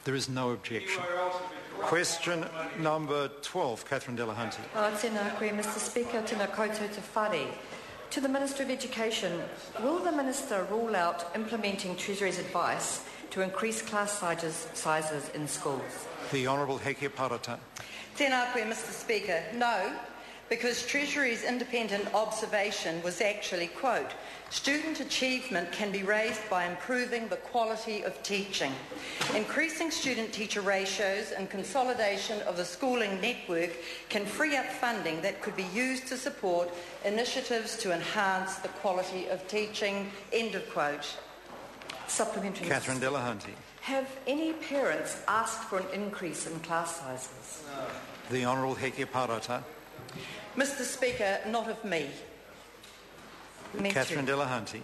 There is no objection. Question number 12, Catherine Delahunty. Tēnā koe, Mr Speaker, tēnā koutou te whare. To the Minister of Education, will the Minister rule out implementing Treasury's advice to increase class sizes in schools? The Honourable Hekia Parata. Tēnā koe, Mr Speaker. No, because Treasury's independent observation was actually, quote, student achievement can be raised by improving the quality of teaching. Increasing student-teacher ratios and consolidation of the schooling network can free up funding that could be used to support initiatives to enhance the quality of teaching, end of quote. Supplementary. Catherine Delahunty. Have any parents asked for an increase in class sizes? The Honourable Hekia Parata. Mr Speaker, not of me. Catherine Delahunty.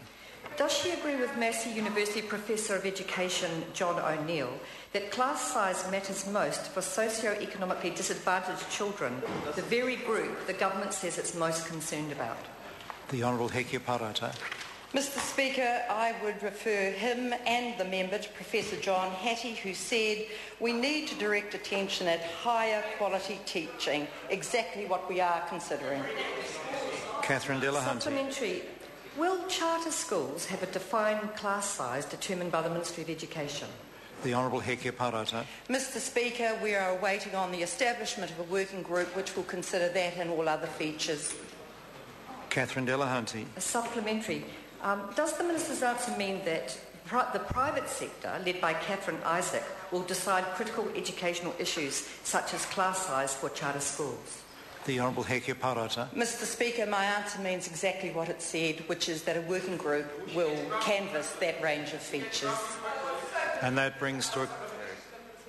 Does she agree with Massey University Professor of Education John O'Neill that class size matters most for socio-economically disadvantaged children, the very group the government says it's most concerned about? The Honourable Hekia Parata. Mr Speaker, I would refer him and the member to Professor John Hattie, who said we need to direct attention at higher quality teaching, exactly what we are considering. Catherine Delahunty. Supplementary. Will charter schools have a defined class size determined by the Ministry of Education? The Honourable Hekia Parata. Mr Speaker, we are awaiting on the establishment of a working group which will consider that and all other features. Catherine Delahunty. A supplementary. Does the Minister's answer mean that the private sector, led by Catherine Isaac, will decide critical educational issues such as class size for charter schools? The Honourable Hekia Parata. Mr Speaker, my answer means exactly what it said, which is that a working group will canvass that range of features. And that brings to a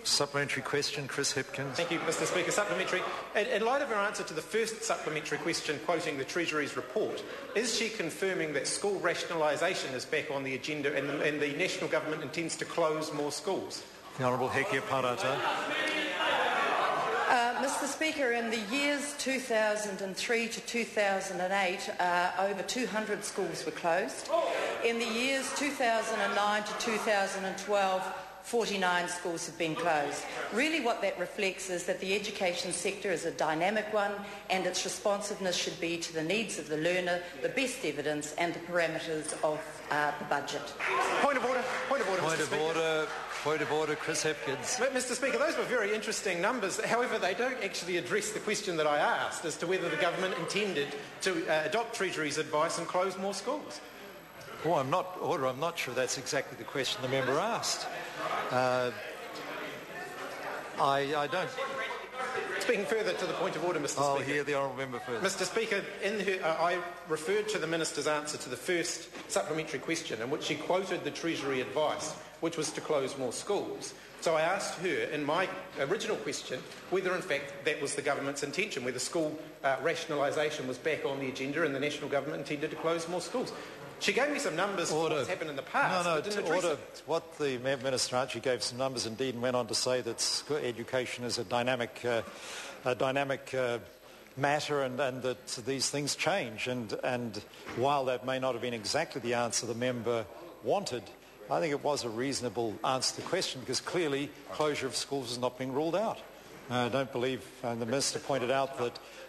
supplementary question, Chris Hipkins. Thank you, Mr Speaker. Supplementary. In light of her answer to the first supplementary question quoting the Treasury's report, is she confirming that school rationalisation is back on the agenda and the National Government intends to close more schools? The Honourable Hekia Parata. Mr Speaker, in the years 2003 to 2008, over 200 schools were closed. In the years 2009 to 2012, 49 schools have been closed. Really what that reflects is that the education sector is a dynamic one and its responsiveness should be to the needs of the learner, the best evidence and the parameters of the budget. Point of order, Mr Speaker. Point of order, Chris Hipkins. Mr Speaker, those were very interesting numbers. However, they don't actually address the question that I asked as to whether the government intended to adopt Treasury's advice and close more schools. Oh, I'm not sure that's exactly the question the member asked. I don't. Speaking further to the point of order, Mr Speaker. I'll hear the honourable member first. Mr Speaker, I referred to the Minister's answer to the first supplementary question in which she quoted the Treasury advice, which was to close more schools. So I asked her in my original question whether in fact that was the government's intention, whether school rationalisation was back on the agenda and the national government intended to close more schools. She gave me some numbers for what's happened in the past, but didn't address it. What the Minister actually gave some numbers indeed and went on to say that school education is a dynamic matter and that these things change. And while that may not have been exactly the answer the member wanted, I think it was a reasonable answer to the question because clearly closure of schools has not been ruled out. I don't believe, and the Minister pointed out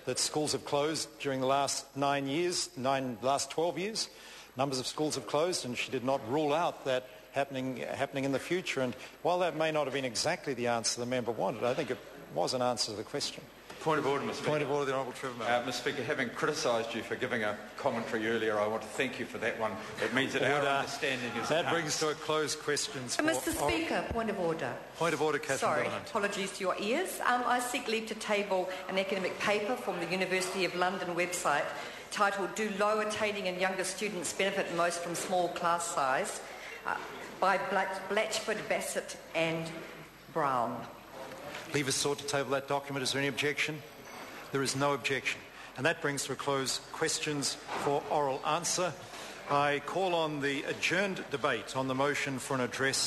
that schools have closed during the last 12 years. Numbers of schools have closed, and she did not rule out that happening in the future. And while that may not have been exactly the answer the member wanted, I think it was an answer to the question. Point of order, Mr Speaker. Point of order, the Honourable Trevor. Mr Speaker, having criticised you for giving a commentary earlier, I want to thank you for that one. It means that our understanding is that brings to a close questions. Mr Speaker, point of order. Point of order, Catherine. Sorry, Delahunty. apologies to your ears. I seek leave to table an academic paper from the University of London website titled "Do Low-Attaining and Younger Students Benefit Most from Small Class Size?" by Blatchford, Bassett and Brown. Leave is sought to table that document. Is there any objection? There is no objection. And that brings to a close questions for oral answer. I call on the adjourned debate on the motion for an address